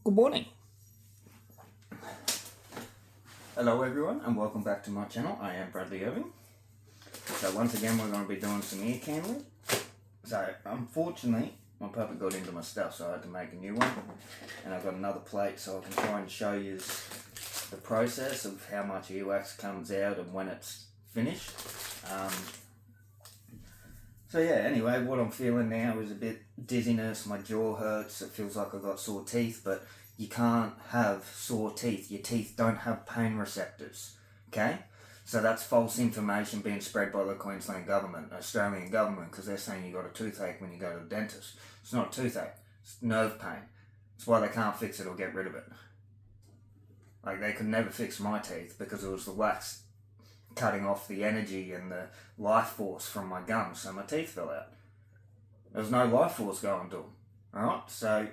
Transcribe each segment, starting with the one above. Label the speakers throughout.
Speaker 1: Good morning. Hello everyone and welcome back to my channel. I am Bradley Irving. So once again we're going to be doing some ear candling. So unfortunately my puppet got into my stuff, so I had to make a new one. And I've got another plate so I can try and show you the process of how much earwax comes out and when it's finished. So yeah, anyway, what I'm feeling now is a bit dizziness, my jaw hurts, it feels like I've got sore teeth, but you can't have sore teeth. Your teeth don't have pain receptors, okay? So that's false information being spread by the Queensland government, Australian government, because they're saying you got a toothache when you go to the dentist. It's not a toothache, it's nerve pain. That's why they can't fix it or get rid of it. Like, they could never fix my teeth because it was the wax cutting off the energy and the life force from my gums, so my teeth fell out. There was no life force going to them. Alright, so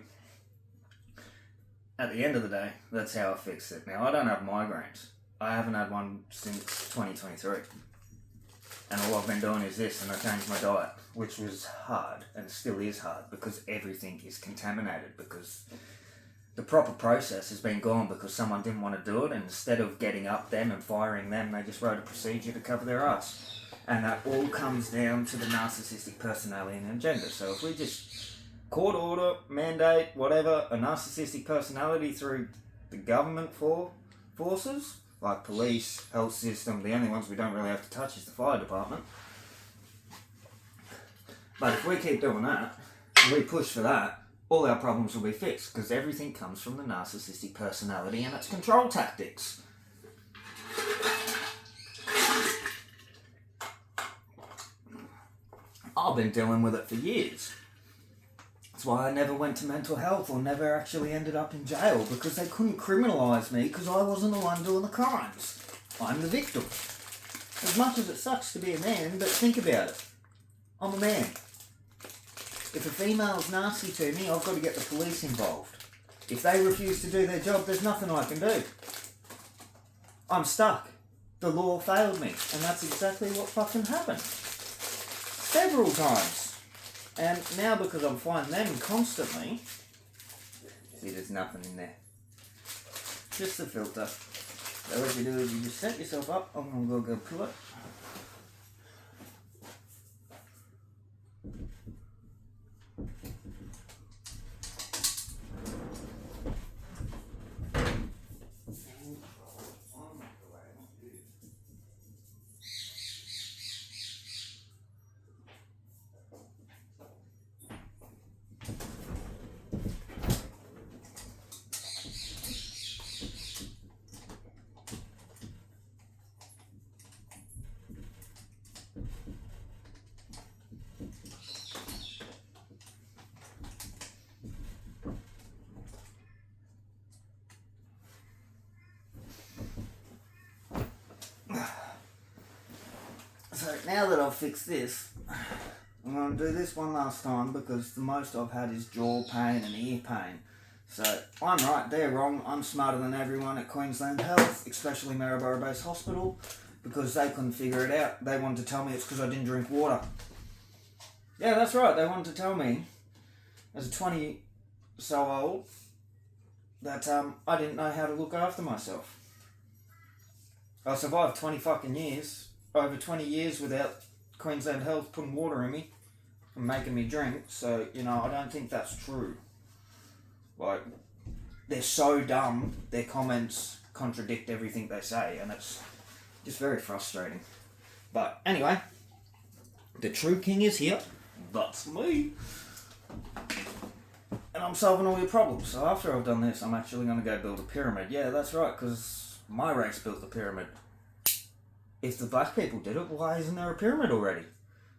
Speaker 1: at the end of the day, that's how I fixed it. Now, I don't have migraines. I haven't had one since 2023. And all I've been doing is this, and I changed my diet, which was hard, and still is hard, because everything is contaminated, because the proper process has been gone because someone didn't want to do it, and instead of getting up them and firing them, they just wrote a procedure to cover their ass. And that all comes down to the narcissistic personality and agenda. So if we just court order, mandate, whatever, a narcissistic personality through the government forces, like police, health system, the only ones we don't really have to touch is the fire department. But if we keep doing that, and we push for that, all our problems will be fixed, because everything comes from the narcissistic personality and its control tactics. I've been dealing with it for years. That's why I never went to mental health or never actually ended up in jail, because they couldn't criminalise me because I wasn't the one doing the crimes. I'm the victim. As much as it sucks to be a man, but think about it. I'm a man. If a female's nasty to me, I've got to get the police involved. If they refuse to do their job, there's nothing I can do. I'm stuck. The law failed me, and that's exactly what fucking happened. Several times. And now, because I'm finding them constantly, see, there's nothing in there. Just the filter. So what you do is you just set yourself up. I'm going to go pull it. So now that I've fixed this, I'm going to do this one last time, because the most I've had is jaw pain and ear pain. So I'm right, they're wrong. I'm smarter than everyone at Queensland Health, especially Maryborough Base Hospital, because they couldn't figure it out. They wanted to tell me it's because I didn't drink water. Yeah, that's right. They wanted to tell me, as a 20-so-old, that I didn't know how to look after myself. I survived 20 fucking years. Over 20 years without Queensland Health putting water in me and making me drink, so, you know, I don't think that's true. Like, they're so dumb, their comments contradict everything they say, and it's just very frustrating. But anyway, the true king is here. That's me. And I'm solving all your problems. So after I've done this, I'm actually going to go build a pyramid. Yeah, that's right, because my race built the pyramid. If the black people did it, why isn't there a pyramid already?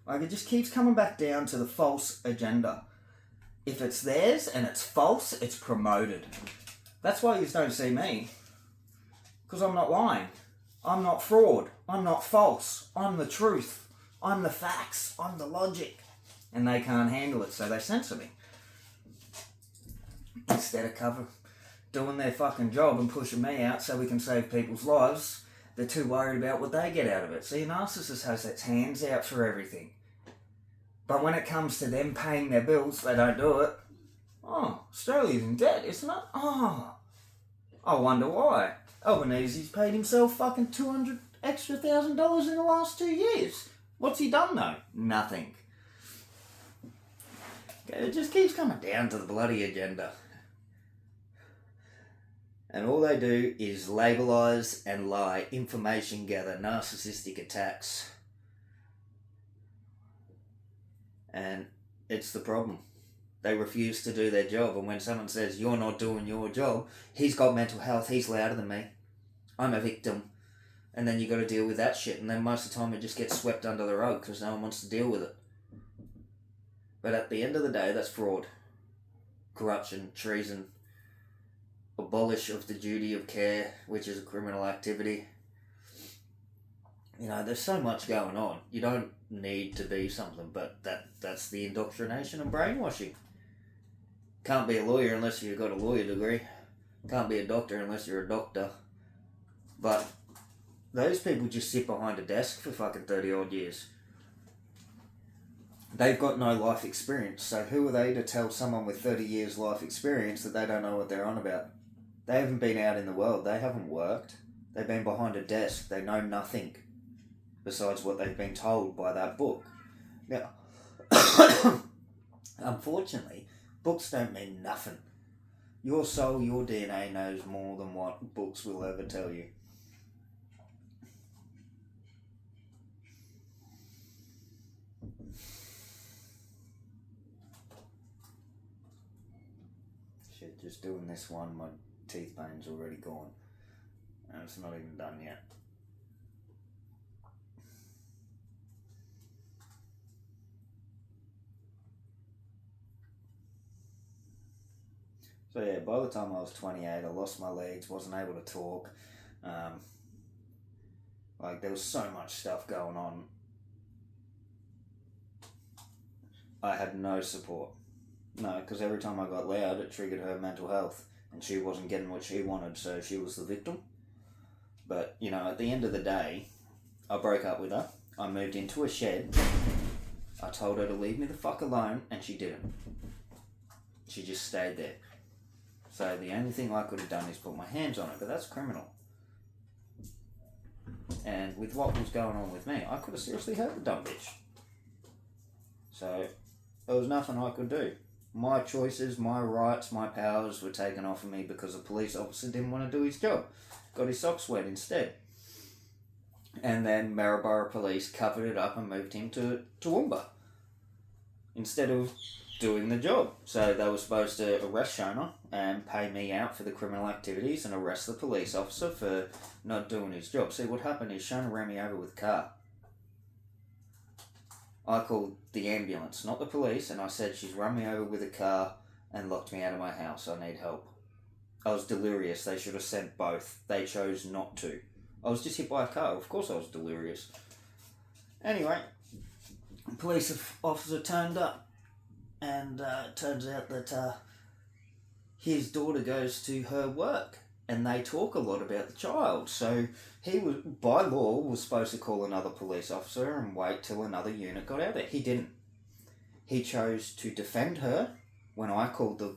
Speaker 1: Like, it just keeps coming back down to the false agenda. If it's theirs and it's false, it's promoted. That's why you don't see me. Because I'm not lying. I'm not fraud. I'm not false. I'm the truth. I'm the facts. I'm the logic. And they can't handle it, so they censor me. Instead of doing their fucking job and pushing me out so we can save people's lives, they're too worried about what they get out of it. See, a narcissist has its hands out for everything. But when it comes to them paying their bills, they don't do it. Oh, Australia's in debt, isn't it? Oh, I wonder why. Albanese's paid himself fucking $200,000 extra in the last 2 years. What's he done though? Nothing. It just keeps coming down to the bloody agenda. And all they do is labelise and lie, information gather, narcissistic attacks. And it's the problem. They refuse to do their job, and when someone says, you're not doing your job, he's got mental health, he's louder than me, I'm a victim. And then you got to deal with that shit, and then most of the time it just gets swept under the rug because no one wants to deal with it. But at the end of the day, that's fraud, corruption, treason, abolish of the duty of care, which is a criminal activity. You know, there's so much going on. You don't need to be something, but that's the indoctrination and brainwashing. Can't be a lawyer unless you've got a lawyer degree. Can't be a doctor unless you're a doctor. But those people just sit behind a desk for fucking 30 odd years. They've got no life experience, so who are they to tell someone with 30 years life experience that they don't know what they're on about? They haven't been out in the world, they haven't worked, they've been behind a desk, they know nothing besides what they've been told by that book. Now, unfortunately, books don't mean nothing. Your soul, your DNA knows more than what books will ever tell you. Shit, just doing this one, my teeth pain's already gone. And it's not even done yet. So yeah, by the time I was 28, I lost my legs, wasn't able to talk. Like, there was so much stuff going on. I had no support. No, because every time I got loud, it triggered her mental health. And she wasn't getting what she wanted, so she was the victim. But, you know, at the end of the day, I broke up with her. I moved into a shed. I told her to leave me the fuck alone, and she didn't. She just stayed there. So the only thing I could have done is put my hands on it, but that's criminal. And with what was going on with me, I could have seriously hurt the dumb bitch. So there was nothing I could do. My choices, my rights, my powers were taken off of me because a police officer didn't want to do his job. Got his socks wet instead. And then Maryborough Police covered it up and moved him to Toowoomba instead of doing the job. So they were supposed to arrest Shona and pay me out for the criminal activities and arrest the police officer for not doing his job. See, what happened is Shona ran me over with a car. I called the ambulance, not the police, and I said she's run me over with a car and locked me out of my house. I need help. I was delirious. They should have sent both. They chose not to. I was just hit by a car. Of course I was delirious. Anyway, police officer turned up, and it turns out that his daughter goes to her work, and they talk a lot about the child. So he was, by law, was supposed to call another police officer and wait till another unit got out there. He didn't. He chose to defend her when I called the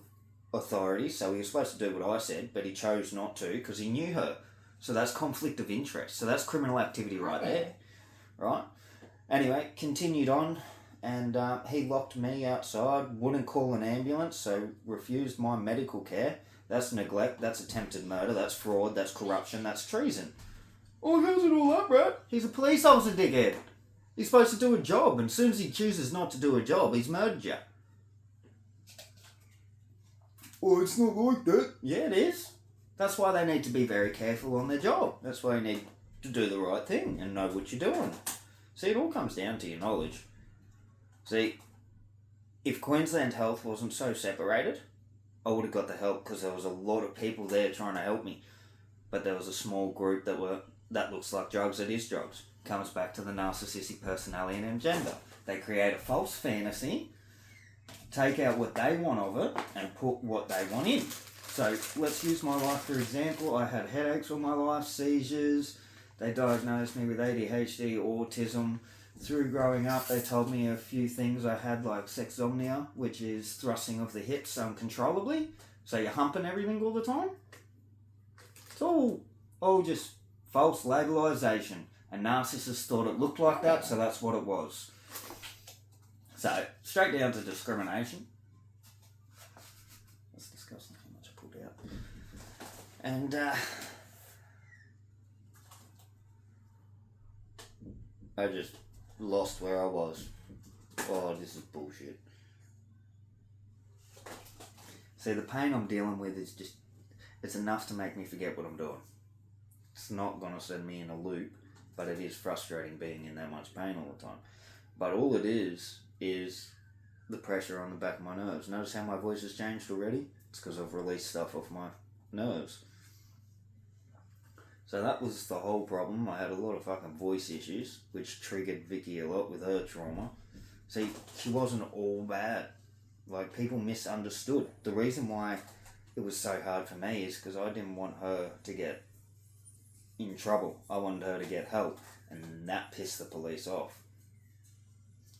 Speaker 1: authorities, so he was supposed to do what I said, but he chose not to because he knew her. So that's conflict of interest. So that's criminal activity right there. Right? Anyway, continued on, and he locked me outside, wouldn't call an ambulance, so refused my medical care. That's neglect, that's attempted murder, that's fraud, that's corruption, that's treason. Oh, how's it all up, Brad? He's a police officer, dickhead. He's supposed to do a job, and as soon as he chooses not to do a job, he's murdered you. Oh, it's not like that. Yeah, it is. That's why they need to be very careful on their job. That's why you need to do the right thing and know what you're doing. See, it all comes down to your knowledge. See, if Queensland Health wasn't so separated, I would have got the help because there was a lot of people there trying to help me. But there was a small group that looks like drugs, it is drugs. Comes back to the narcissistic personality and agenda. They create a false fantasy, take out what they want of it, and put what they want in. So let's use my life for example. I had headaches all my life, seizures. They diagnosed me with ADHD, autism, through growing up, they told me a few things. I had like sexomnia, which is thrusting of the hips uncontrollably. So you're humping everything all the time. It's all just false labelization. And narcissists thought it looked like that, so that's what it was. So, straight down to discrimination. That's disgusting how much I pulled out. And, I just lost where I was. Oh, this is bullshit. See, the pain I'm dealing with is just, it's enough to make me forget what I'm doing. It's not going to send me in a loop, but it is frustrating being in that much pain all the time. But all it is the pressure on the back of my nerves. Notice how my voice has changed already? It's because I've released stuff off my nerves. So that was the whole problem. I had a lot of fucking voice issues, which triggered Vicky a lot with her trauma. See, she wasn't all bad. Like, people misunderstood. The reason why it was so hard for me is because I didn't want her to get in trouble. I wanted her to get help, and that pissed the police off.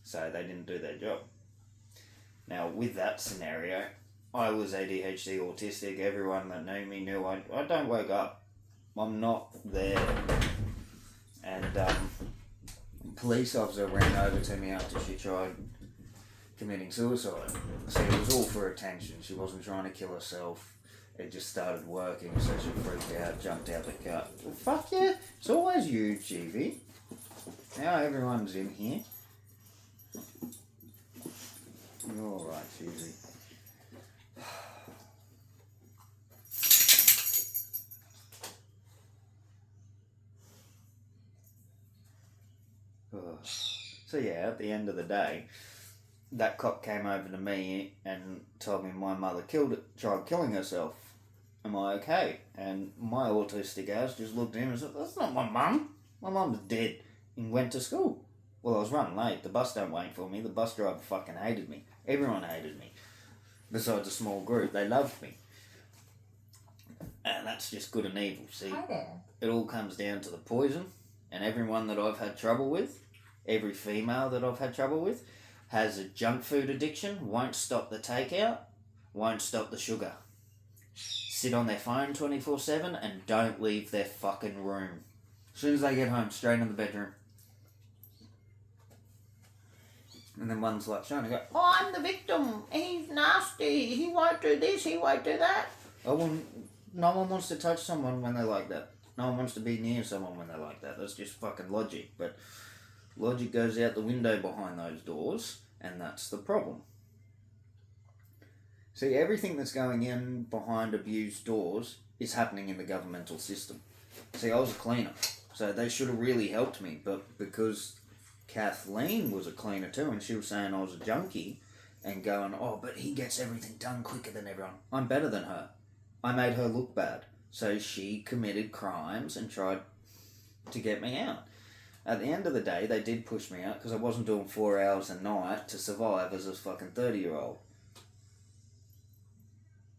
Speaker 1: So they didn't do their job. Now, with that scenario, I was ADHD autistic. Everyone that knew me knew I don't wake up. I'm not there. And police officer ran over to me after she tried committing suicide. So it was all for attention. She wasn't trying to kill herself. It just started working, so she freaked out, jumped out the car. Well, fuck yeah, it's always you, Chiefy. Now everyone's in here. You're alright, Chiefy. So yeah, at the end of the day, that cop came over to me and told me my mother tried killing herself. Am I okay? And my autistic ass just looked at him and said, that's not my mum. My mum's dead and went to school. Well, I was running late. The bus don't wait for me. The bus driver fucking hated me. Everyone hated me. Besides a small group, they loved me. And that's just good and evil, see?
Speaker 2: Hi there.
Speaker 1: It all comes down to the poison. And everyone that I've had trouble with, every female that I've had trouble with, has a junk food addiction, won't stop the takeout, won't stop the sugar. Sit on their phone 24/7 and don't leave their fucking room. As soon as they get home, straight in the bedroom. And then one's like trying to go, oh, I'm the victim, he's nasty, he won't do this, he won't do that. No one wants to touch someone when they're like that. No one wants to be near someone when they're like that. That's just fucking logic. But logic goes out the window behind those doors, and that's the problem. See, everything that's going in behind abused doors is happening in the governmental system. See, I was a cleaner, so they should have really helped me, but because Kathleen was a cleaner too, and she was saying I was a junkie, and going, oh, but he gets everything done quicker than everyone. I'm better than her. I made her look bad. So she committed crimes and tried to get me out. At the end of the day, they did push me out because I wasn't doing 4 hours a night to survive as a fucking 30-year-old.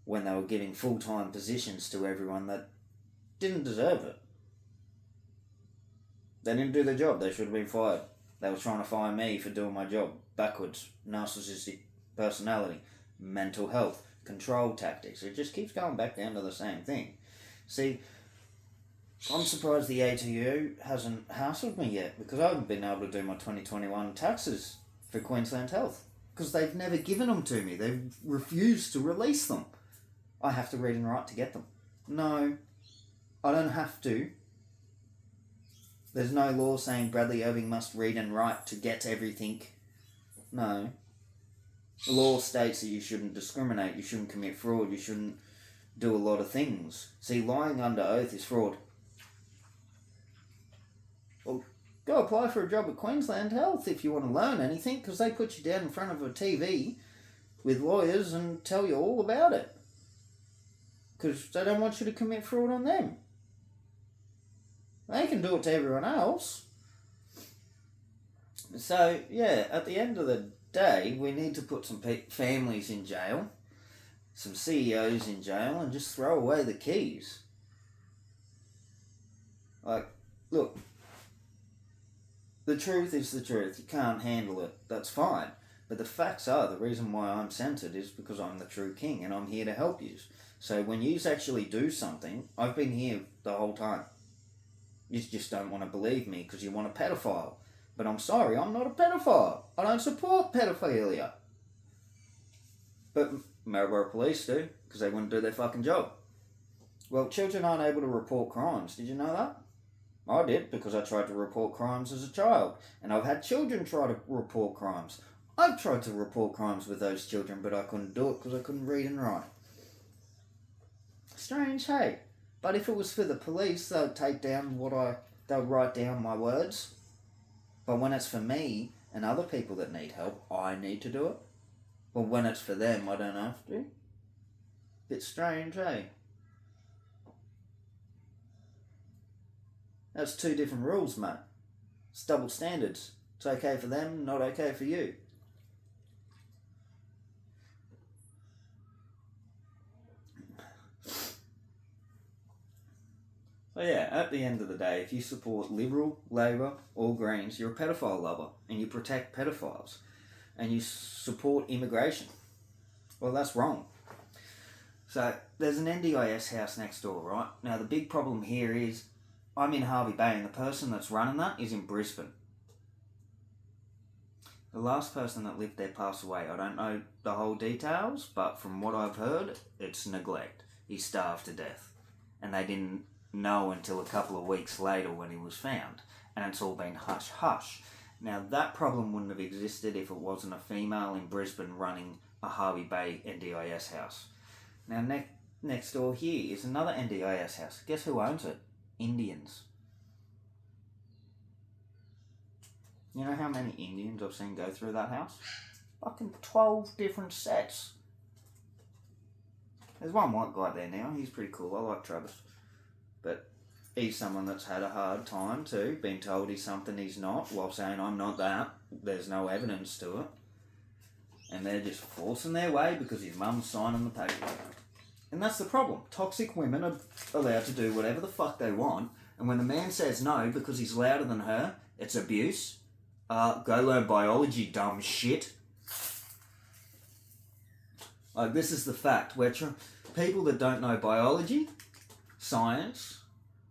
Speaker 1: When they were giving full-time positions to everyone that didn't deserve it. They didn't do their job. They should have been fired. They were trying to fire me for doing my job. Backwards. Narcissistic personality. Mental health. Control tactics. It just keeps going back down to the same thing. See, I'm surprised the ATO hasn't hassled me yet because I haven't been able to do my 2021 taxes for Queensland Health because they've never given them to me. They've refused to release them. I have to read and write to get them. No, I don't have to. There's no law saying Bradley Irving must read and write to get everything. No. The law states that you shouldn't discriminate, you shouldn't commit fraud, you shouldn't do a lot of things. See, lying under oath is fraud. Well, go apply for a job at Queensland Health if you want to learn anything, because they put you down in front of a TV with lawyers and tell you all about it. Because they don't want you to commit fraud on them. They can do it to everyone else. So, yeah, at the end of the day, we need to put some families in jail, some CEOs in jail, and just throw away the keys. Like, look, The truth is the truth. You can't handle it. That's fine. But the facts are, the reason why I'm censored is because I'm the true king and I'm here to help you. So when you actually do something, I've been here the whole time. You just don't want to believe me because you want a pedophile. But I'm sorry, I'm not a pedophile. I don't support pedophilia. But Marlborough police do, because they wouldn't do their fucking job. Well, children aren't able to report crimes. Did you know that? I did, because I tried to report crimes as a child. And I've had children try to report crimes. I've tried to report crimes with those children, but I couldn't do it because I couldn't read and write. Strange, hey? But if it was for the police, they'll take down they'll write down my words. But when it's for me and other people that need help, I need to do it. But when it's for them, I don't have to. Bit strange, hey? That's two different rules, mate. It's double standards. It's okay for them, not okay for you. So yeah, at the end of the day, if you support Liberal, Labor or Greens, you're a pedophile lover and you protect pedophiles and you support immigration. Well, that's wrong. So there's an NDIS house next door, right? Now the big problem here is I'm in Hervey Bay and the person that's running that is in Brisbane. The last person that lived there passed away. I don't know the whole details, but from what I've heard, it's neglect. He starved to death. And they didn't know until a couple of weeks later when he was found. And it's all been hush-hush. Now, that problem wouldn't have existed if it wasn't a female in Brisbane running a Hervey Bay NDIS house. Now, next door here is another NDIS house. Guess who owns it? Indians. You know how many Indians I've seen go through that house? Fucking 12 different sets. There's one white guy there now. He's pretty cool. I like Travis. But he's someone that's had a hard time too, being told he's something he's not, while saying I'm not that. There's no evidence to it. And they're just forcing their way because his mum's signing the paperwork. And that's the problem. Toxic women are allowed to do whatever the fuck they want, and when the man says no because he's louder than her, it's abuse. Go learn biology, dumb shit. Like, this is the fact. People that don't know biology, science,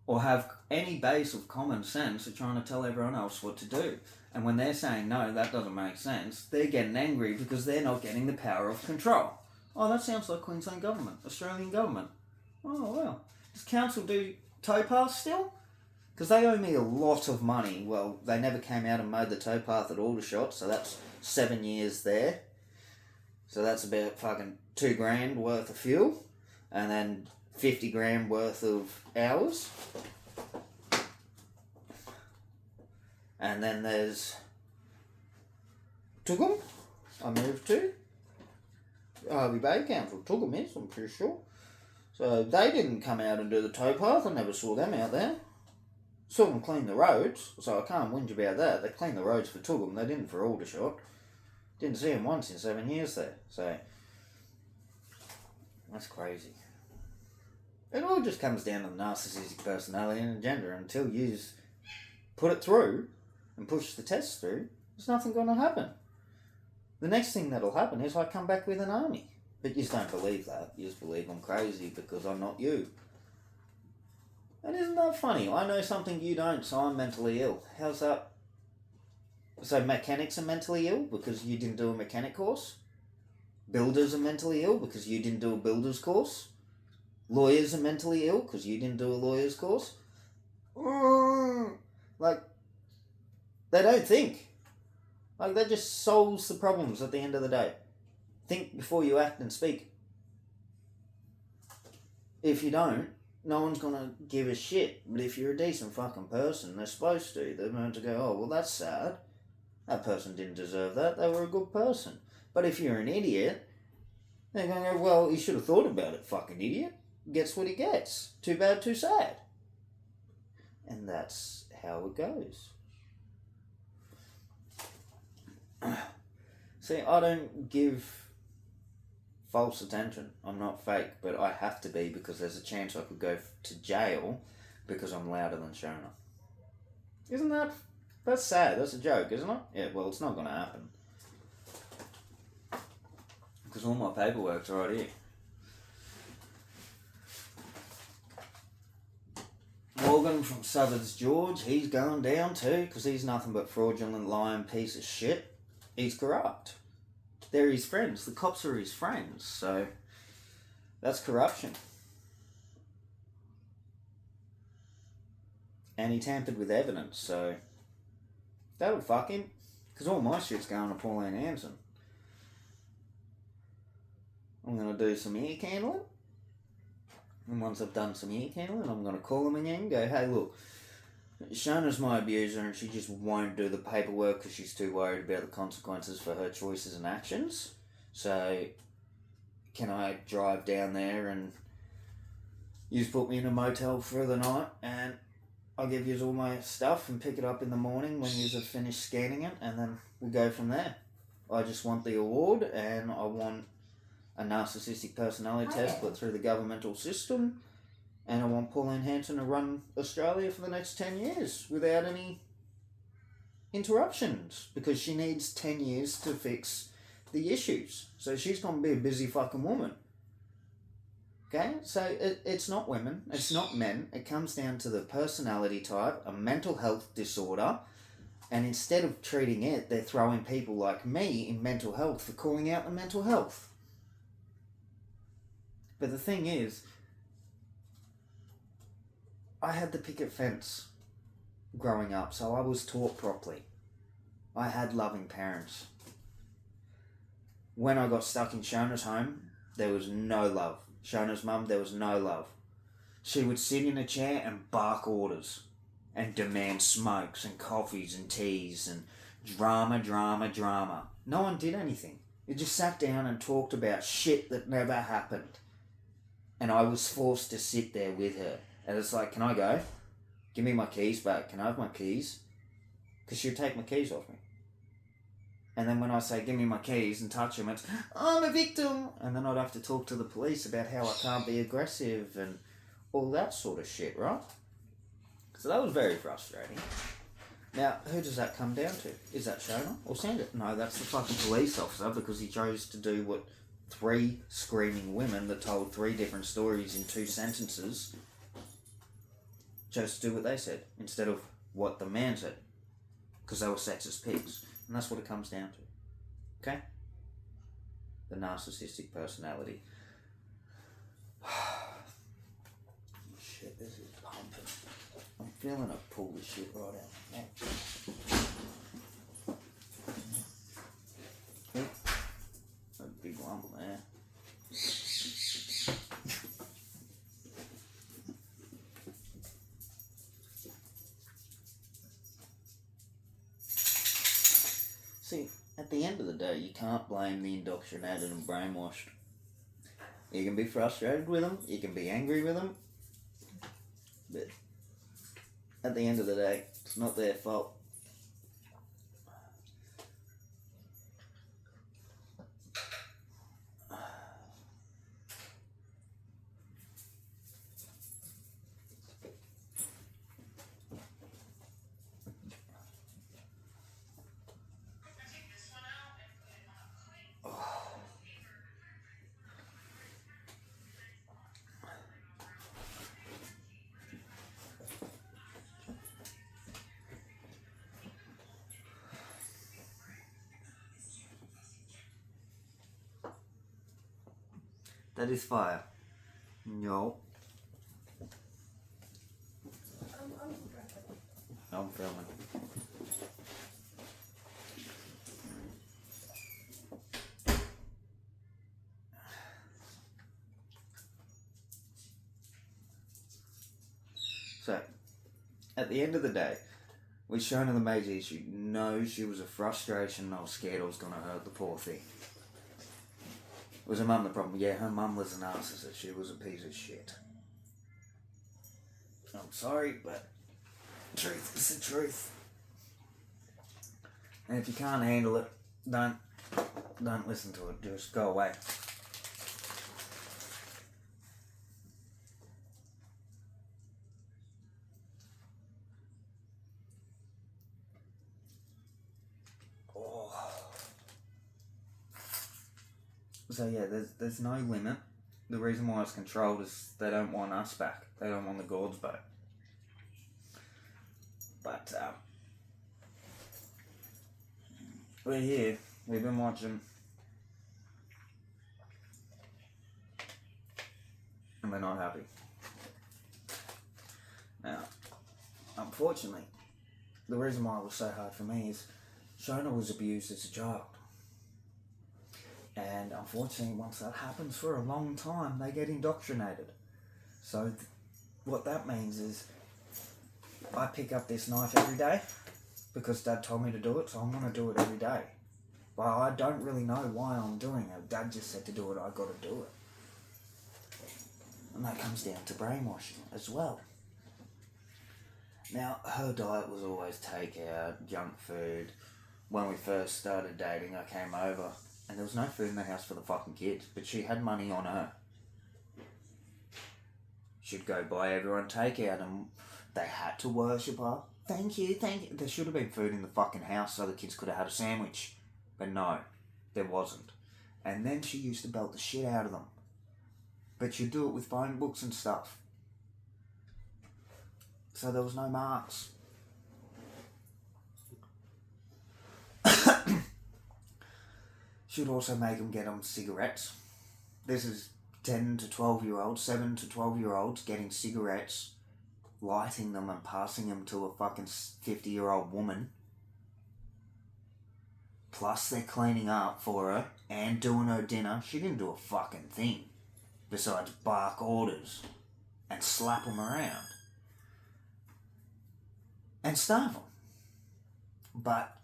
Speaker 1: or have any base of common sense are trying to tell everyone else what to do. And when they're saying, no, that doesn't make sense, they're getting angry because they're not getting the power of control. Oh, that sounds like Queensland government, Australian government. Oh, well. Does council do towpaths still? Because they owe me a lot of money. Well, they never came out and mowed the towpath at Aldershot, so that's 7 years there. So that's about fucking $2,000 worth of fuel. And then 50 grand worth of hours. And then there's Tugum, I moved to. Hervey Bay Council, Tugum is, I'm pretty sure. So they didn't come out and do the towpath. I never saw them out there. Saw them clean the roads, so I can't whinge about that. They cleaned the roads for Tugum, they didn't for Aldershot. Didn't see them once in 7 years there. So that's crazy. It all just comes down to the narcissistic personality and agenda. Until you put it through and push the test through, there's nothing going to happen. The next thing that'll happen is I come back with an army. But you just don't believe that. You just believe I'm crazy because I'm not you. And isn't that funny? I know something you don't, so I'm mentally ill. How's that? So mechanics are mentally ill because you didn't do a mechanic course? Builders are mentally ill because you didn't do a builder's course? Lawyers are mentally ill because you didn't do a lawyer's course? Like, they don't think. Like, that just solves the problems at the end of the day. Think before you act and speak. If you don't, no one's going to give a shit. But if you're a decent fucking person, they're supposed to. They're meant to go, oh, well, that's sad. That person didn't deserve that. They were a good person. But if you're an idiot, they're going to go, well, he should have thought about it, fucking idiot. Gets what he gets. Too bad, too sad. And that's how it goes. See, I don't give false attention. I'm not fake, but I have to be because there's a chance I could go to jail because I'm louder than Shona. Isn't that That's sad. That's a joke, isn't it? Yeah, well, it's not going to happen. Because all my paperwork's right here. Morgan from Southers George, he's going down too, because he's nothing but fraudulent, lying piece of shit. He's corrupt. They're his friends. The cops are his friends, so that's corruption. And he tampered with evidence, so that'll fuck him, because all my shit's going to Pauline Hanson. I'm going to do some ear candling. And once I've done some ear candling, I'm going to call him again and go, hey, look, Shona's my abuser and she just won't do the paperwork because she's too worried about the consequences for her choices and actions. So, can I drive down there and you put me in a motel for the night and I'll give you all my stuff and pick it up in the morning when you've finished scanning it and then we'll go from there. I just want the award and I want a narcissistic personality test put through the governmental system, and I want Pauline Hanson to run Australia for the next 10 years without any interruptions, because she needs 10 years to fix the issues. So she's going to be a busy fucking woman. Okay? So it's not women, it's not men, it comes down to the personality type, a mental health disorder, and instead of treating it, they're throwing people like me in mental health for calling out the mental health. But the thing is, I had the picket fence growing up, so I was taught properly. I had loving parents. When I got stuck in Shona's home, there was no love. Shona's mum, there was no love. She would sit in a chair and bark orders and demand smokes and coffees and teas and drama. No one did anything. They just sat down and talked about shit that never happened. And I was forced to sit there with her. And it's like, can I go? Give me my keys back. Can I have my keys? Because she'd take my keys off me. And then when I say, give me my keys and touch them, it's, I'm a victim. And then I'd have to talk to the police about how I can't be aggressive and all that sort of shit, right? So that was very frustrating. Now, who does that come down to? Is that Shona or Sandra? No, that's the fucking police officer, because he chose to do what 3 screaming women that told 3 different stories in 2 sentences chose to do what they said instead of what the man said, because they were sexist pigs. And that's what it comes down to. Okay? The narcissistic personality. Shit, this is pumping. I'm feeling I pull this shit right out of my neck. A big lump there. See, at the end of the day, you can't blame the indoctrinated and brainwashed. You can be frustrated with them, you can be angry with them, but at the end of the day, it's not their fault. That is fire. No. I'm filming. So, at the end of the day, with Shona the major issue, no, she was a frustration. I was scared I was going to hurt the poor thing. Was her mum the problem? Yeah, her mum was a narcissist. She was a piece of shit. I'm sorry, but truth is the truth. And if you can't handle it, don't listen to it. Just go away. So yeah, there's no limit. The reason why it's controlled is they don't want us back. They don't want the gourds back. But we're here. We've been watching, and we're not happy. Now, unfortunately, the reason why it was so hard for me is Shona was abused as a child. And unfortunately, once that happens for a long time, they get indoctrinated. So what that means is I pick up this knife every day because Dad told me to do it, so I'm going to do it every day. Well, I don't really know why I'm doing it. Dad just said to do it, I got to do it. And that comes down to brainwashing as well. Now, her diet was always takeout, junk food. When we first started dating, I came over and there was no food in the house for the fucking kids, but she had money on her. She'd go buy everyone takeout and they had to worship her. Thank you, thank you. There should have been food in the fucking house so the kids could have had a sandwich. But no, there wasn't. And then she used to belt the shit out of them. But she'd do it with phone books and stuff. So there was no marks. She'd also make them get them cigarettes. This is 10 to 12 year olds, 7 to 12 year olds getting cigarettes, lighting them and passing them to a fucking 50-year-old woman. Plus they're cleaning up for her and doing her dinner. She didn't do a fucking thing besides bark orders and slap them around and starve them. But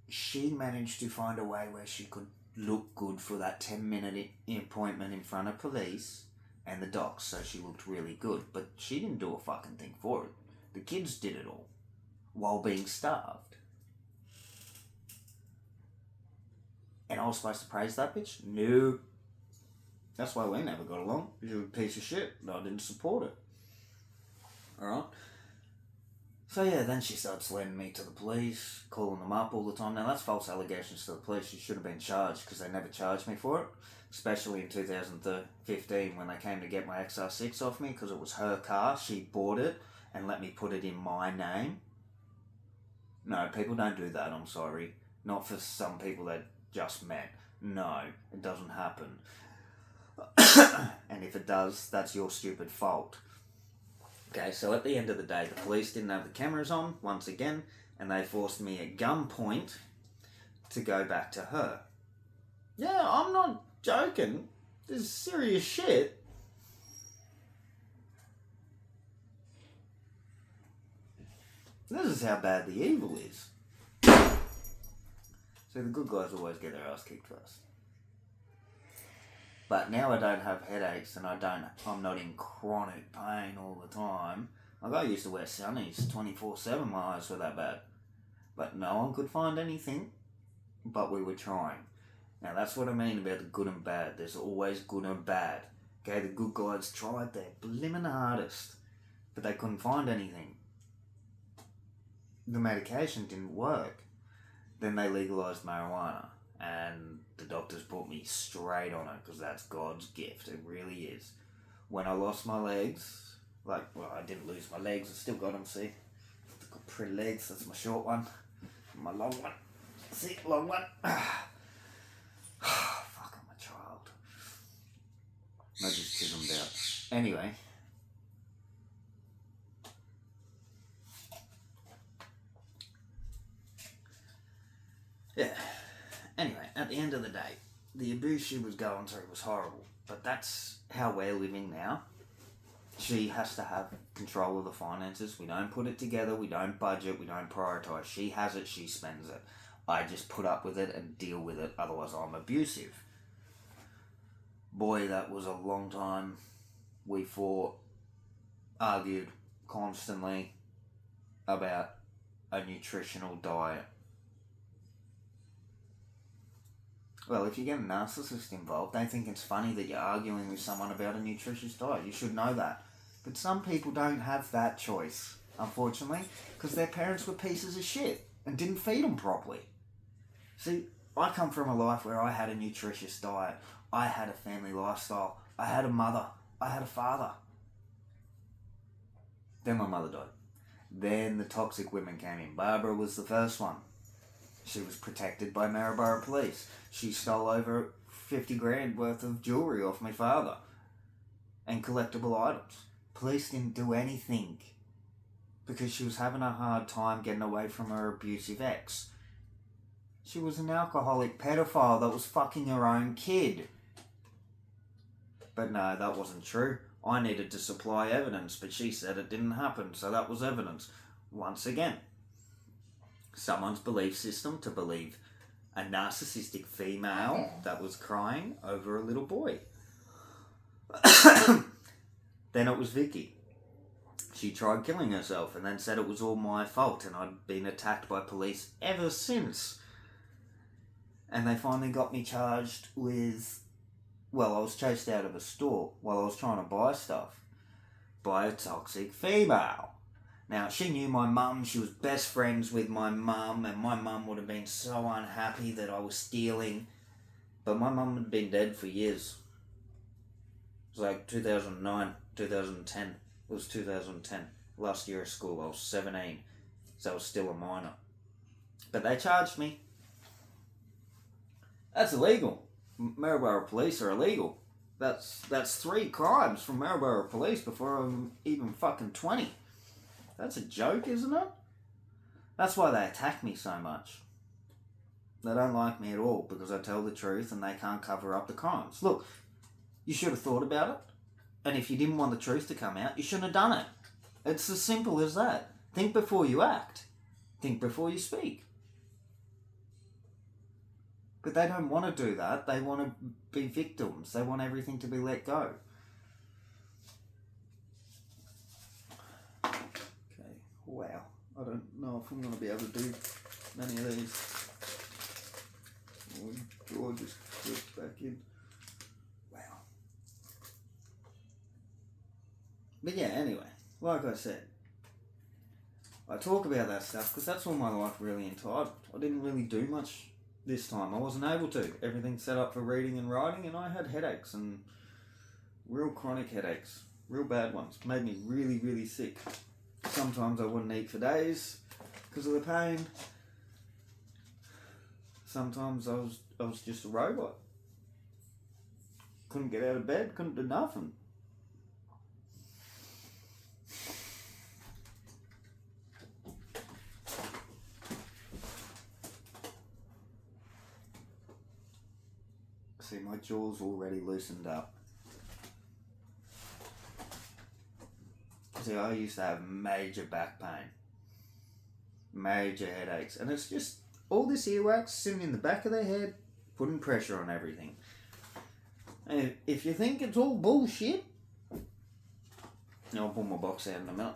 Speaker 1: she managed to find a way where she could look good for that 10-minute appointment in front of police and the docs, so she looked really good. But she didn't do a fucking thing for it. The kids did it all while being starved. And I was supposed to praise that bitch? No. That's why we never got along. She was a piece of shit. I didn't support it. Alright? So yeah, then she starts sending me to the police, calling them up all the time. Now that's false allegations to the police. She should have been charged because they never charged me for it. Especially in 2015 when they came to get my XR6 off me because it was her car. She bought it and let me put it in my name. No, people don't do that, I'm sorry. Not for some people that just met. No, it doesn't happen. And if it does, that's your stupid fault. Okay, so at the end of the day, the police didn't have the cameras on, once again, and they forced me at gunpoint to go back to her. Yeah, I'm not joking. This is serious shit. This is how bad the evil is. So the good guys always get their ass kicked first. But now I don't have headaches and I'm not in chronic pain all the time. Like I used to wear sunnies 24/7, my eyes were that bad. But no one could find anything, but we were trying. Now that's what I mean about the good and bad. There's always good and bad. Okay, the good guys tried their blimmin' hardest, but they couldn't find anything. The medication didn't work. Then they legalised marijuana. And the doctors put me straight on it because that's God's gift. It really is. When I lost my legs, I didn't lose my legs. I still got them, see? I've got pretty legs. That's my short one. My long one. See, long one. Fuck, I'm a child. I just chiselled out. Anyway. Yeah. Anyway, at the end of the day, the abuse she was going through was horrible. But that's how we're living now. She has to have control of the finances. We don't put it together. We don't budget. We don't prioritise. She has it. She spends it. I just put up with it and deal with it. Otherwise, I'm abusive. Boy, that was a long time. We fought, argued constantly about a nutritional diet. Well, if you get a narcissist involved, they think it's funny that you're arguing with someone about a nutritious diet. You should know that. But some people don't have that choice, unfortunately, because their parents were pieces of shit and didn't feed them properly. See, I come from a life where I had a nutritious diet. I had a family lifestyle. I had a mother. I had a father. Then my mother died. Then the toxic women came in. Barbara was the first one. She was protected by Maryborough Police. She stole over 50 grand worth of jewellery off my father and collectible items. Police didn't do anything because she was having a hard time getting away from her abusive ex. She was an alcoholic pedophile that was fucking her own kid. But no, that wasn't true. I needed to supply evidence, but she said it didn't happen, so that was evidence. Once again, someone's belief system to believe a narcissistic female that was crying over a little boy. Then it was Vicky. She tried killing herself and then said it was all my fault, and I'd been attacked by police ever since. And they finally got me charged with, well, I was chased out of a store while I was trying to buy stuff by a toxic female. Now, she knew my mum, she was best friends with my mum, and my mum would have been so unhappy that I was stealing. But my mum had been dead for years. It was like 2009, 2010. It was 2010. Last year of school, I was 17, so I was still a minor. But they charged me. That's illegal. Maryborough Police are illegal. That's 3 crimes from Maryborough Police before I'm even fucking 20. That's a joke, isn't it? That's why they attack me so much. They don't like me at all because I tell the truth and they can't cover up the crimes. Look, you should have thought about it. And if you didn't want the truth to come out, you shouldn't have done it. It's as simple as that. Think before you act. Think before you speak. But they don't want to do that. They want to be victims. They want everything to be let go. Okay, wow. I don't know if I'm going to be able to do many of these. My jaw just slipped back in. Wow. But yeah, anyway, like I said, I talk about that stuff because that's all my life really entitled. I didn't really do much this time. I wasn't able to. Everything's set up for reading and writing, and I had headaches, and real chronic headaches, real bad ones. Made me really, really sick. Sometimes I wouldn't eat for days because of the pain. Sometimes I was just a robot. Couldn't get out of bed, couldn't do nothing. See, my jaw's already loosened up. See, I used to have major back pain, major headaches, and it's just all this earwax sitting in the back of their head, putting pressure on everything. And if you think it's all bullshit, I'll pull my box out in a minute.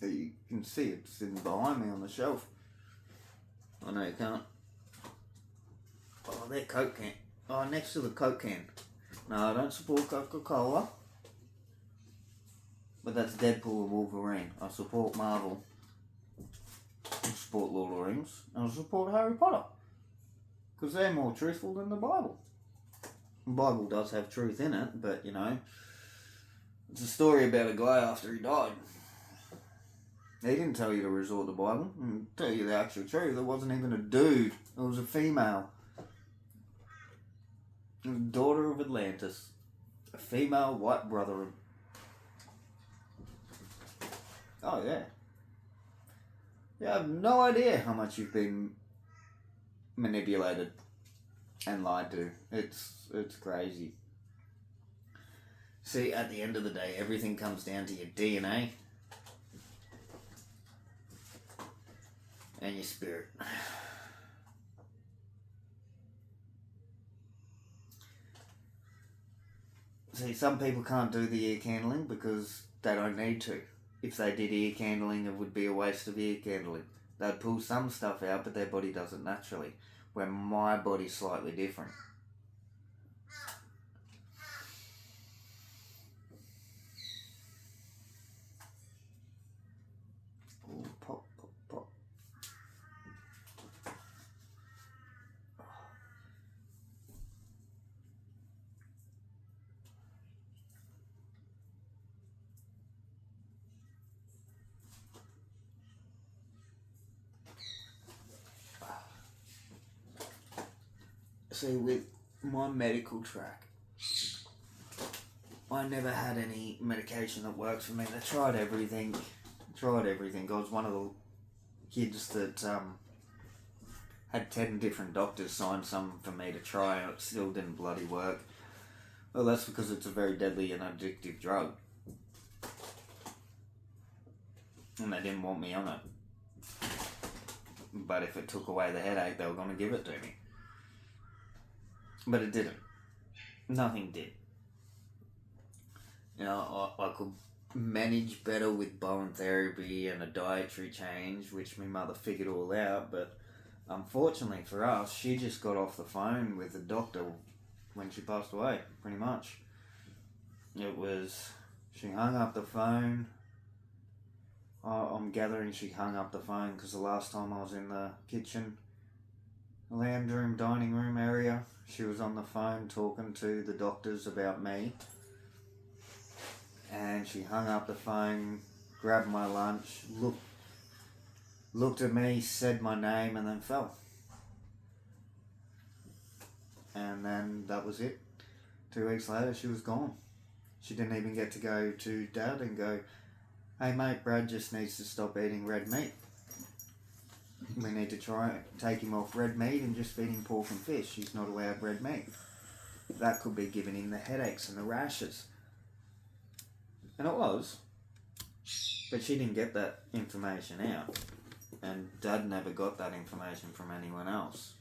Speaker 1: You can see it sitting behind me on the shelf. I know you can't. Oh, they're Coke can. Oh, next to the Coke can. No, I don't support Coca-Cola. But that's Deadpool and Wolverine. I support Marvel. I support Lord of the Rings. And I support Harry Potter. Because they're more truthful than the Bible. The Bible does have truth in it, but, you know, it's a story about a guy after he died. He didn't tell you to resort to the Bible. He didn't tell you the actual truth. It wasn't even a dude. It was a female. It was daughter of Atlantis. A female white brother. Oh, yeah. You have no idea how much you've been manipulated and lied to. It's crazy. See, at the end of the day, everything comes down to your DNA and your spirit. See, some people can't do the ear candling because they don't need to. If they did ear candling, it would be a waste of ear candling. They'd pull some stuff out, but their body does it naturally. Where my body's slightly different. Ooh, pop, pop, pop. See, with my medical track, I never had any medication that works for me. They tried everything. I was one of the kids that had 10 different doctors sign some for me to try, and it still didn't bloody work. Well, that's because it's a very deadly and addictive drug. And they didn't want me on it. But if it took away the headache, they were going to give it to me. But it didn't. Nothing did. You know, I could manage better with bone therapy and a dietary change, which my mother figured all out, but unfortunately for us, she just got off the phone with the doctor when she passed away, pretty much. She hung up the phone. I'm gathering she hung up the phone because the last time I was in the kitchen, lounge room, dining room area, she was on the phone talking to the doctors about me. And she hung up the phone, grabbed my lunch, looked at me, said my name, and then fell. And then that was it. 2 weeks later, she was gone. She didn't even get to go to Dad and go, "Hey mate, Brad just needs to stop eating red meat. We need to try and take him off red meat and just feed him pork and fish. He's not allowed red meat. That could be giving him the headaches and the rashes." And it was. But she didn't get that information out. And Dad never got that information from anyone else.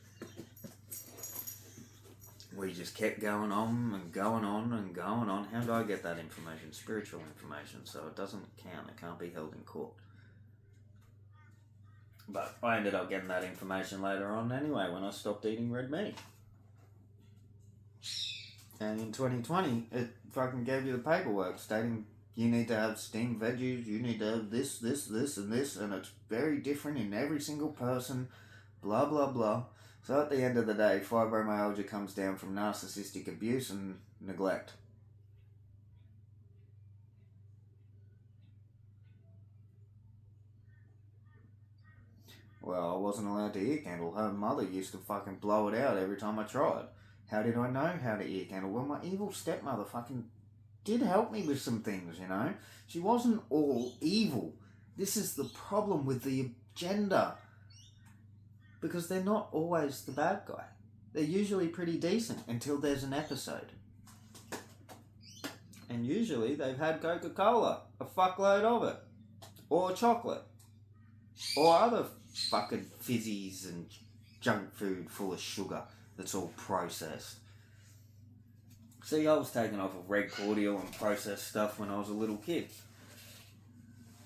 Speaker 1: We just kept going on and going on and going on. How do I get that information? Spiritual information, so it doesn't count. It can't be held in court. But I ended up getting that information later on anyway when I stopped eating red meat. And in 2020, it fucking gave you the paperwork stating you need to have steamed veggies, you need to have this, and this, and it's very different in every single person, blah, blah, blah. So at the end of the day, fibromyalgia comes down from narcissistic abuse and neglect. Well, I wasn't allowed to ear candle. Her mother used to fucking blow it out every time I tried. How did I know how to ear candle? Well, my evil stepmother fucking did help me with some things, you know. She wasn't all evil. This is the problem with the agenda. Because they're not always the bad guy. They're usually pretty decent until there's an episode. And usually they've had Coca-Cola, a fuckload of it. Or chocolate. Or other fucking fizzies and junk food full of sugar that's all processed. See, I was taken off of red cordial and processed stuff when I was a little kid.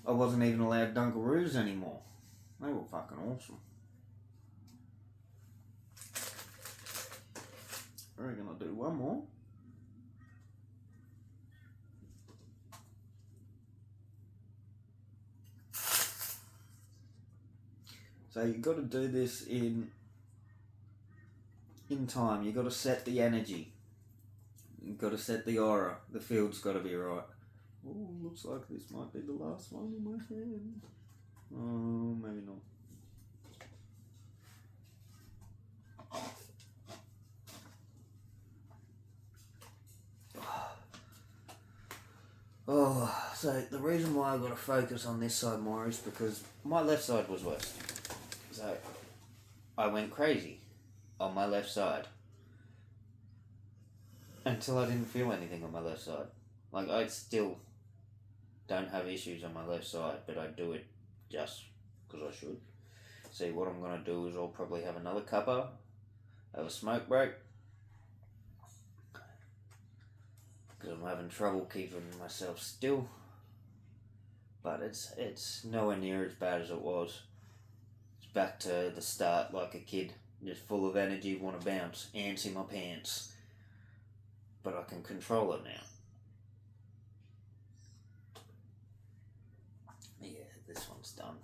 Speaker 1: I wasn't even allowed Dunkaroos anymore. They were fucking awesome. I reckon I'll do one more. So you've got to do this in time. You've got to set the energy. You've got to set the aura. The field's got to be right. Oh, looks like this might be the last one in my hand. Oh, maybe not. Oh, so the reason why I've got to focus on this side more is because my left side was worse. So I went crazy on my left side until I didn't feel anything on my left side. Like, I still don't have issues on my left side, but I do it just because I should. See, what I'm going to do is I'll probably have another cuppa, have a smoke break, because I'm having trouble keeping myself still. But it's nowhere near as bad as it was. It's back to the start like a kid, just full of energy, want to bounce, ants in my pants. But I can control it now. Yeah, this one's done.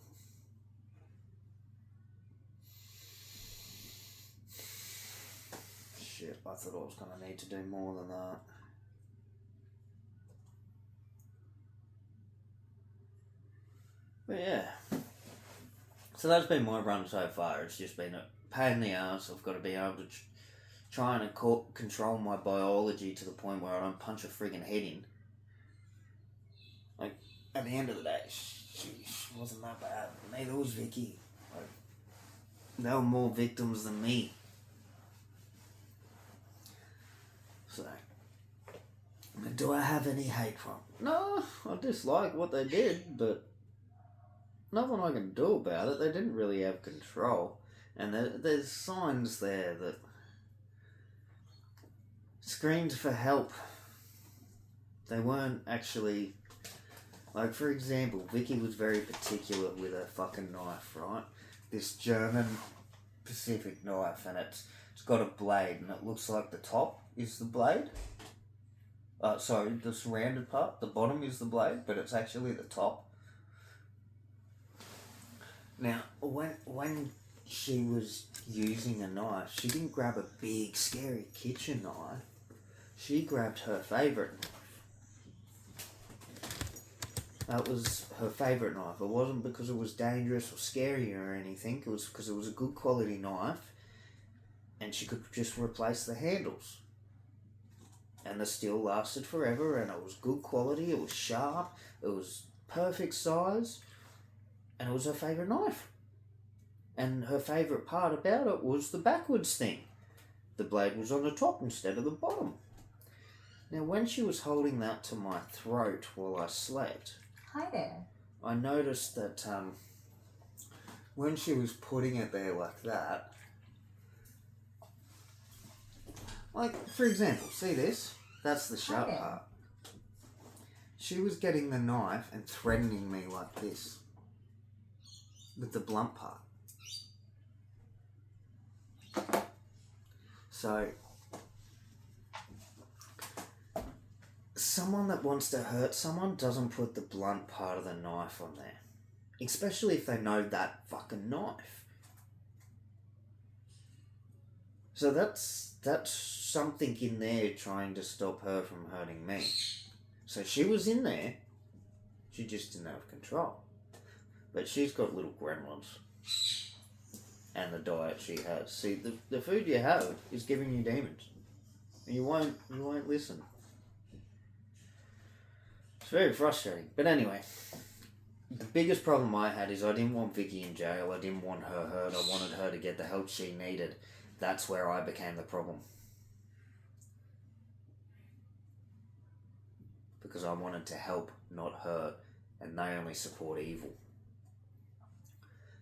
Speaker 1: Shit, I thought I was going to need to do more than that. But yeah. So that's been my run so far. It's just been a pain in the ass. I've got to be able to trying to control my biology to the point where I don't punch a friggin' head in. Like, at the end of the day, she wasn't that bad. Neither was Vicky. Like, they were more victims than me. So, do I have any hate for them? No, I dislike what they did, but nothing I can do about it. They didn't really have control. And there's signs there that screamed for help. They weren't actually... Like, for example, Vicky was very particular with her fucking knife, right? This German Pacific knife, and it's got a blade, and it looks like the top is the blade. Sorry, the surrounded part, the bottom is the blade, but it's actually the top. Now, when she was using a knife, she didn't grab a big, scary kitchen knife. She grabbed her favourite knife. That was her favourite knife. It wasn't because it was dangerous or scary or anything. It was because it was a good quality knife, and she could just replace the handles. And the steel lasted forever, and it was good quality, it was sharp, it was perfect size, and it was her favourite knife. And her favourite part about it was the backwards thing. The blade was on the top instead of the bottom. Now, when she was holding that to my throat while I slept...
Speaker 2: Hi there.
Speaker 1: I noticed that when she was putting it there like that... Like, for example, see this? That's the sharp part. She was getting the knife and threatening me like this. With the blunt part. So, someone that wants to hurt someone doesn't put the blunt part of the knife on there. Especially if they know that fucking knife. So that's something in there trying to stop her from hurting me. So she was in there, she just didn't have control. But she's got little gremlins. And the diet she has. See, the food you have is giving you demons. And you won't listen. It's very frustrating. But anyway, the biggest problem I had is I didn't want Vicky in jail. I didn't want her hurt. I wanted her to get the help she needed. That's where I became the problem. Because I wanted to help, not hurt, and they only support evil.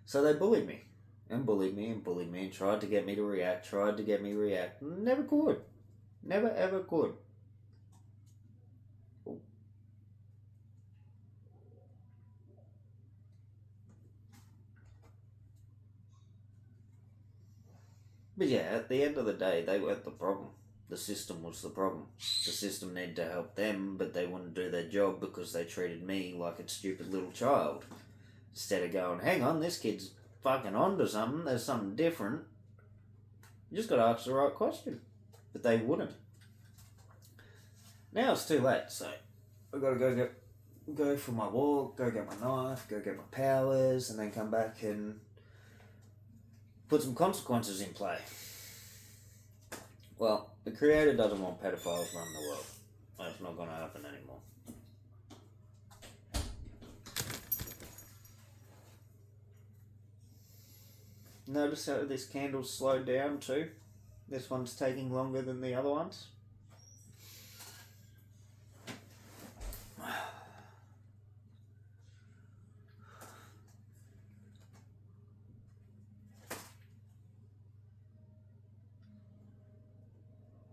Speaker 1: So they bullied me, and bullied me, and bullied me, and tried to get me to react, Never could. Never ever could. But yeah, at the end of the day, they weren't the problem. The system was the problem. The system needed to help them, but they wouldn't do their job because they treated me like a stupid little child. Instead of going, hang on, this kid's fucking onto something, there's something different. You just got to ask the right question. But they wouldn't. Now it's too late, so I've got to go for my walk, go get my knife, go get my powers, and then come back and put some consequences in play. Well, the Creator doesn't want pedophiles running the world. That's not going to happen anymore. Notice how this candle's slowed down too? This one's taking longer than the other ones.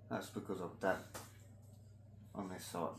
Speaker 1: That's because of that on this side.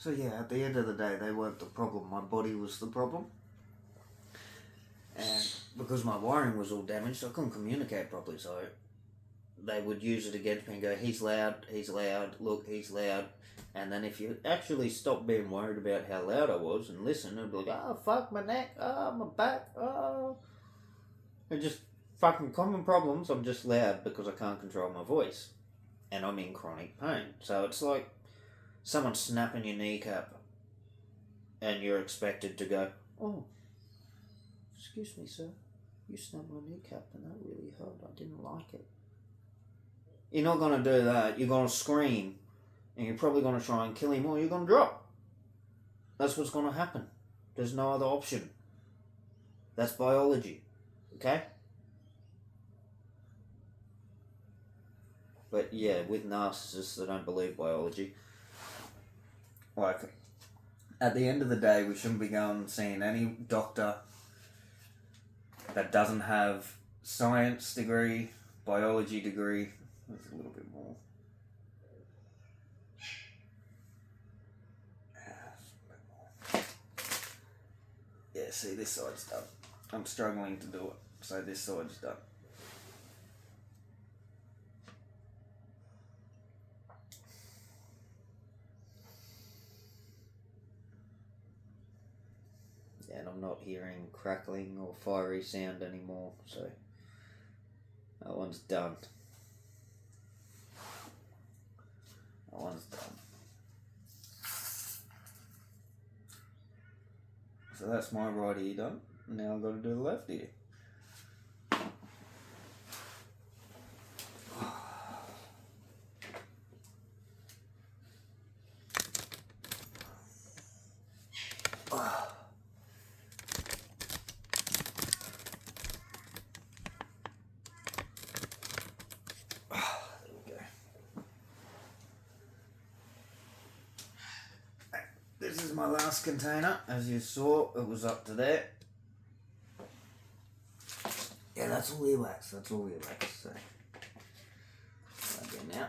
Speaker 1: So yeah, at the end of the day, they weren't the problem. My body was the problem. And because my wiring was all damaged, I couldn't communicate properly, so they would use it against me and go, he's loud, look, he's loud. And then if you actually stop being worried about how loud I was and listen, it'd be like, oh, fuck, my neck, oh, my back, oh. They're just fucking common problems. I'm just loud because I can't control my voice. And I'm in chronic pain. So it's like someone snapping your kneecap and you're expected to go, oh, excuse me, sir, you snapped my kneecap and that really hurt. I didn't like it. You're not going to do that. You're going to scream and you're probably going to try and kill him or you're going to drop. That's what's going to happen. There's no other option. That's biology. Okay? But yeah, with narcissists, they don't believe biology. Like, at the end of the day, we shouldn't be going and seeing any doctor that doesn't have science degree, biology degree. There's a little bit more. Yeah, see, this side's done. I'm struggling to do it, so this side's done. And I'm not hearing crackling or fiery sound anymore, so that one's done. That one's done. So that's my right ear done. Now I've got to do the left ear. This is my last container. As you saw, it was up to there. Yeah, that's all earwax. That's all earwax. So, again now.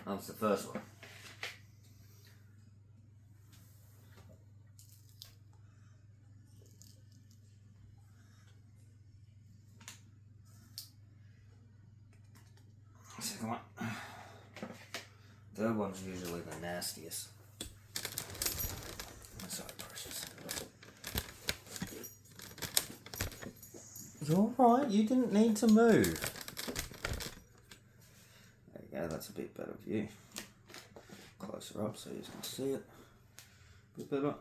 Speaker 1: That's the first one. Second one. Third one's usually the nastiest. Sorry, precious. You're right, you didn't need to move. There you go, that's a bit better view. Closer up so you can see it. A bit better.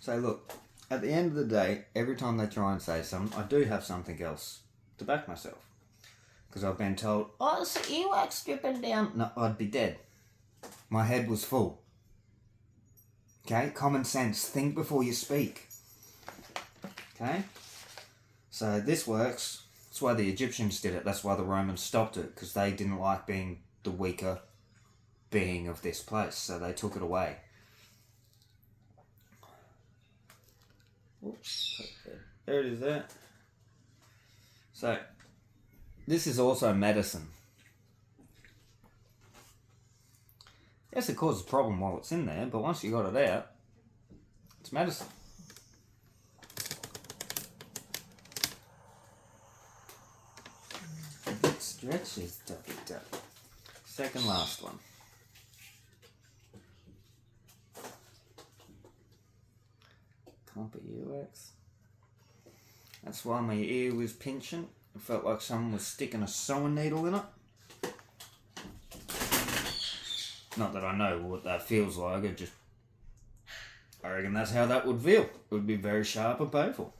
Speaker 1: So look, at the end of the day, every time they try and say something, I do have something else to back myself. Because I've been told, oh, it's earwax dripping down. No, I'd be dead. My head was full. Okay, common sense. Think before you speak. Okay? So this works. That's why the Egyptians did it. That's why the Romans stopped it. Because they didn't like being the weaker being of this place. So they took it away. Oops, okay. There it is there. So, this is also medicine. Yes, it causes a problem while it's in there, but once you got it out, it's medicine. It's stretches, ducky duck. Second last one. Can't be earwax. That's why my ear was pinching. It felt like someone was sticking a sewing needle in it. Not that I know what that feels like, I reckon that's how that would feel. It would be very sharp and painful.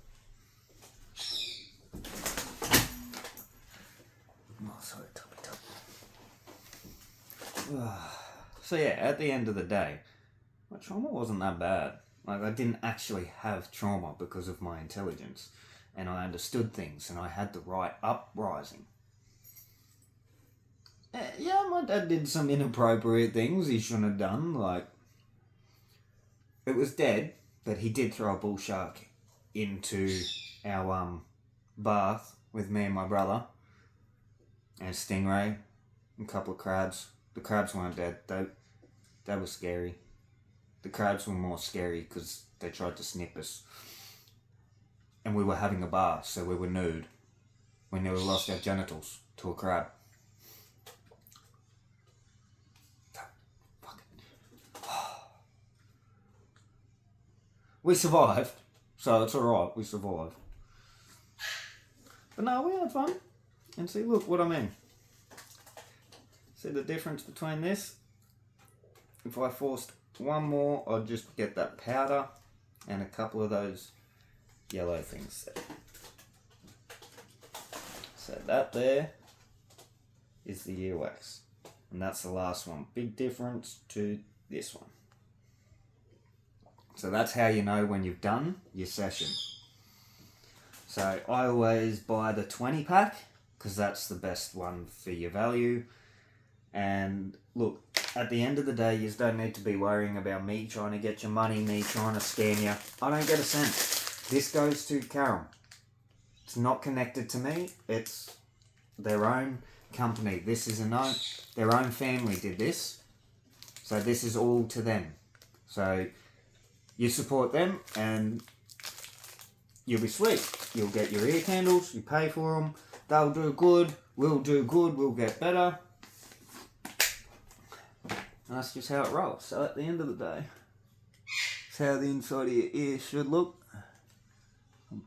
Speaker 1: Oh, sorry, tummy. So yeah, at the end of the day, my trauma wasn't that bad. Like, I didn't actually have trauma because of my intelligence. And I understood things, and I had the right uprising. Yeah, my dad did some inappropriate things he shouldn't have done, like... It was dead, but he did throw a bull shark into our bath with me and my brother. And a stingray, and a couple of crabs. The crabs weren't dead, they were scary. The crabs were more scary because they tried to snip us. And we were having a bath, so we were nude. We nearly lost our genitals to a crab. We survived, so it's alright, we survived. But no, we had fun. And see, look what I mean. See the difference between this? If I forced one more, I'd just get that powder and a couple of those yellow things there. So that there is the earwax. And that's the last one. Big difference to this one. So that's how you know when you've done your session. So I always buy the 20 pack because that's the best one for your value. And look, at the end of the day, you don't need to be worrying about me trying to get your money, me trying to scam you. I don't get a cent. This goes to Carol. It's not connected to me. It's their own company. This is their own family did this. So this is all to them. So you support them and you'll be sweet. You'll get your ear candles, you pay for them, they'll do good, we'll get better. And that's just how it rolls. So at the end of the day, it's how the inside of your ear should look. I'm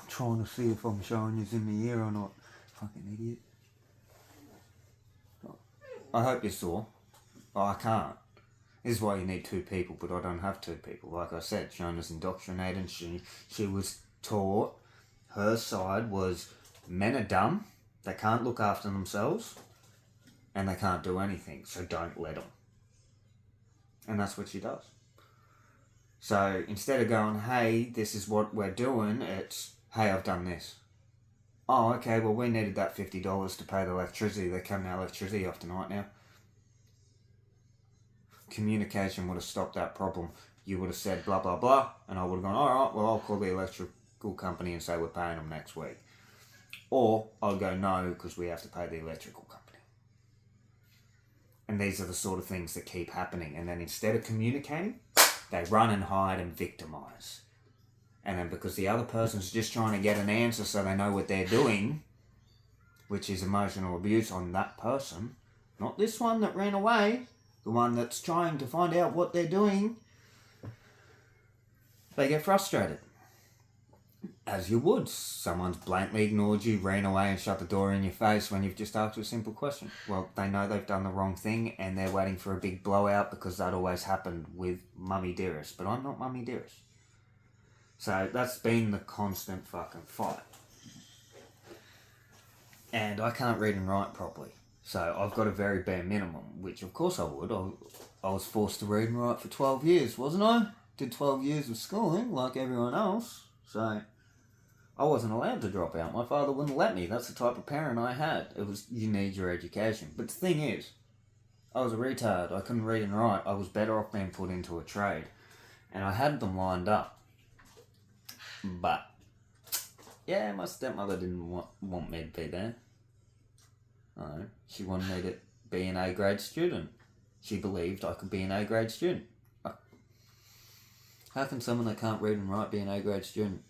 Speaker 1: trying to see if I'm showing you in the ear or not. Fucking idiot. I hope you saw. Oh, I can't. This is why you need two people, but I don't have two people. Like I said, Shauna's indoctrinated. She was taught her side was men are dumb, they can't look after themselves, and they can't do anything, so don't let them. And that's what she does. So instead of going, hey, this is what we're doing, it's, hey, I've done this. Oh, okay, well, we needed that $50 to pay the electricity. They're cutting our electricity off tonight now. Communication would have stopped that problem. You would have said blah, blah, blah, and I would have gone, all right, well, I'll call the electrical company and say we're paying them next week. Or I'll go, no, because we have to pay the electrical company. And these are the sort of things that keep happening. And then instead of communicating, they run and hide and victimize. And then because the other person's just trying to get an answer so they know what they're doing, which is emotional abuse on that person, not this one that ran away, the one that's trying to find out what they're doing, they get frustrated. As you would. Someone's blatantly ignored you, ran away and shut the door in your face when you've just asked a simple question. Well, they know they've done the wrong thing and they're waiting for a big blowout because that always happened with Mummy Dearest. But I'm not Mummy Dearest. So that's been the constant fucking fight. And I can't read and write properly. So I've got a very bare minimum, which of course I would. I was forced to read and write for 12 years, wasn't I? Did 12 years of schooling like everyone else. So I wasn't allowed to drop out. My father wouldn't let me. That's the type of parent I had. It was, you need your education. But the thing is, I was a retard. I couldn't read and write. I was better off being put into a trade. And I had them lined up. But, yeah, my stepmother didn't want me to be there. No, she wanted me to be an A-grade student. She believed I could be an A-grade student. How can someone that can't read and write be an A-grade student?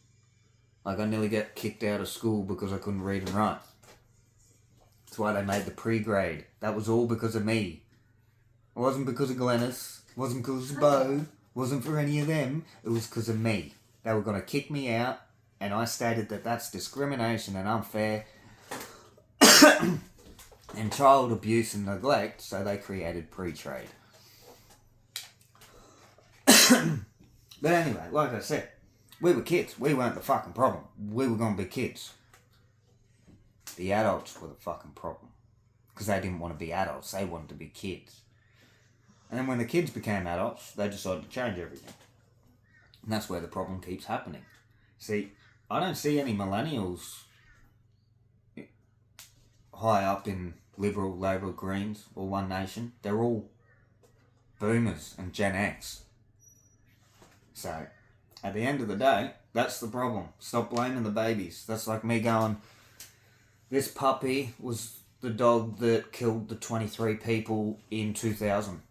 Speaker 1: Like, I nearly get kicked out of school because I couldn't read and write. That's why they made the pre-grade. That was all because of me. It wasn't because of Glennis. It wasn't because of Bo. It wasn't for any of them. It was because of me. They were going to kick me out, and I stated that that's discrimination and unfair and child abuse and neglect, so they created pre-trade. But anyway, like I said, we were kids. We weren't the fucking problem. We were going to be kids. The adults were the fucking problem. Because they didn't want to be adults. They wanted to be kids. And then when the kids became adults, they decided to change everything. And that's where the problem keeps happening. See, I don't see any millennials high up in Liberal, Labor, Greens, or One Nation. They're all boomers and Gen X. So, at the end of the day, that's the problem. Stop blaming the babies. That's like me going, this puppy was the dog that killed the 23 people in 2000.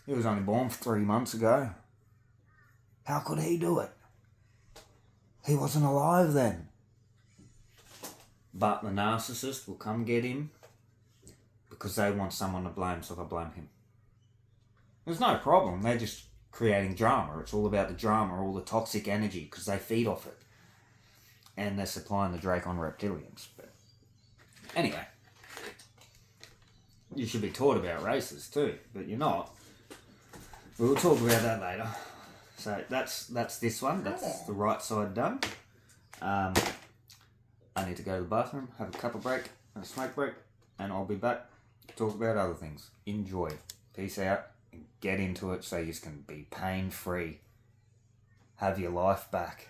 Speaker 1: He was only born 3 months ago. How could he do it? He wasn't alive then. But the narcissist will come get him because they want someone to blame, so they'll blame him. There's no problem. They're just creating drama. It's all about the drama, all the toxic energy, because they feed off it. And they're supplying the Dracon reptilians. But anyway, you should be taught about races too, but you're not. We'll talk about that later. So that's this one. That's the right side done. I need to go to the bathroom, have a couple break, and a smoke break, and I'll be back to talk about other things. Enjoy. Peace out. And get into it so you can be pain-free. Have your life back.